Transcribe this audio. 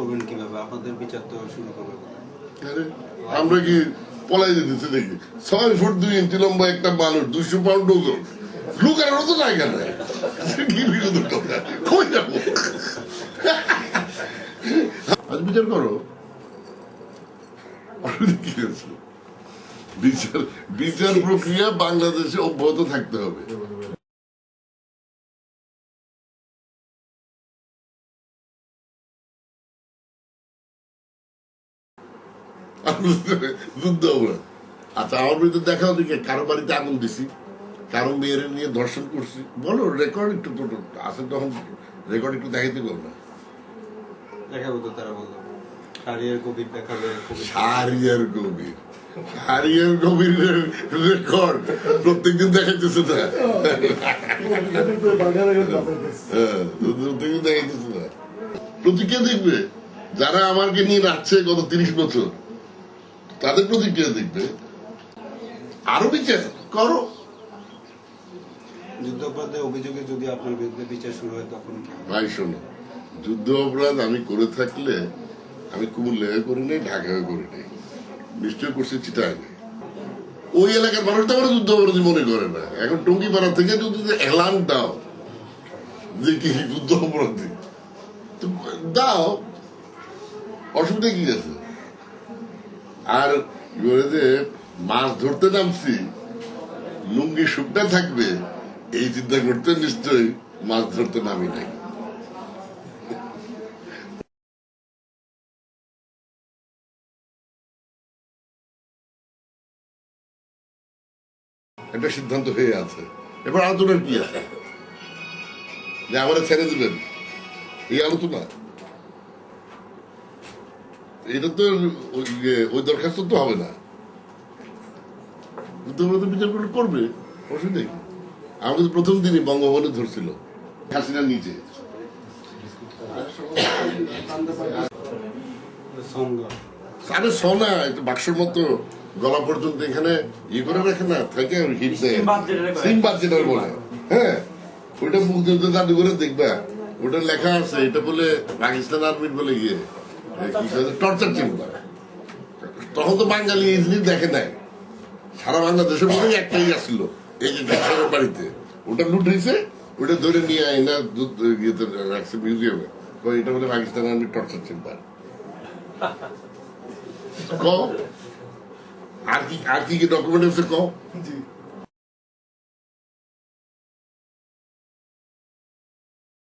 করবেন কিভাবে? আপনাদের বিচার তো শুরু করবে আমরা কি পলাই দিতেছি দেখি 6 ফুট 2 ইঞ্চি লম্বা একটা মানুষ 200 পাউন্ড ওজন লুকানোর তো জায়গা নাই কি বিরোধ কথা কই যাবো আজ বিচার করো কি আছে বিচার বিচার প্রক্রিয়া বাংলাদেশে অব্যাহত থাকতে হবে। যুদ্ধ অপরাধ আচ্ছা আমার বিরুদ্ধে দেখাও দিকে কারো বাড়িতে আগুন দিছি কারো মেয়ের নিয়ে ধর্ষণ করছি বলো রেকর্ড একটু আসে তখন রেকর্ড একটু দেখাইতে পারবো না দেখাবো তো তারা বললো শাহরিয়ার কবির দেখাবে শাহরিয়ার কবির শাহরিয়ার কবিরের রেকর্ড প্রত্যেকদিন দেখাইতেছে না প্রত্যেকদিন দেখাইতেছে না প্রতিক্রিয়া দেখবে যারা আমাকে নিয়ে নাচছে গত 30 বছর তাদের প্রতিক্রিয়া দেখবে আরো বিচার করো। যুদ্ধ অপরাধের অভিযোগে যদি আপনার বিরুদ্ধে বিচার শুরু হয় তখন ভাই শোনো যুদ্ধ অপরাধ আমি করে থাকলে আমি কুমিল্লায় করি নাই ঢাকায় করি নাই নিশ্চয় করছি চিটাগাঙে ওই এলাকার মানুষ তো আমার যুদ্ধ অপরাধী মনে করে না এখন টঙ্গিপাড়া থেকে যদি এলান দাও যে কি যুদ্ধ অপরাধী দাও অসুবিধা কি আছে আর যে মাছ ধরতে নামছি লুঙ্গি শুকনা থাকবে এই চিন্তা করতে নিশ্চয়ই মাছ ধরতে নামি নাই। একটা সিদ্ধান্ত হয়ে আছে এবার আলোচনার কি আছে যে আমরা ছেড়ে দিবেন এই আলোচনা এটা তো ওই দরখাস্ত তো হবে না বিচার করবে অসুবিধা কি আমাকে তো প্রথম দিনই বঙ্গভবনে ধরছিল হাসিনার নিচে আরে সোনা বাক্সের মতো গলা পর্যন্ত এখানে ইয়ে করে রাখে না থাকে হিট দেয় সিমবাদ যেটা বলে হ্যাঁ ওইটা মুক্তিযুদ্ধ জাদুঘরে দেখবা ওটা লেখা আছে এটা বলে পাকিস্তান আর্মির বলে গিয়ে টর্চার চেম্বার তখন তো বাঙালি এই জিনিস দেখে নাই সারা বাংলাদেশের মধ্যে একটাই আসছিল এই যে দেশের বাড়িতে ওটা লুট হয়েছে ওটা ধরে নিয়ে আয় না রাখছে মিউজিয়ামে এটা বলে পাকিস্তান আর্মির টর্চার চেম্বার ক আর কি ডকুমেন্ট আছে ক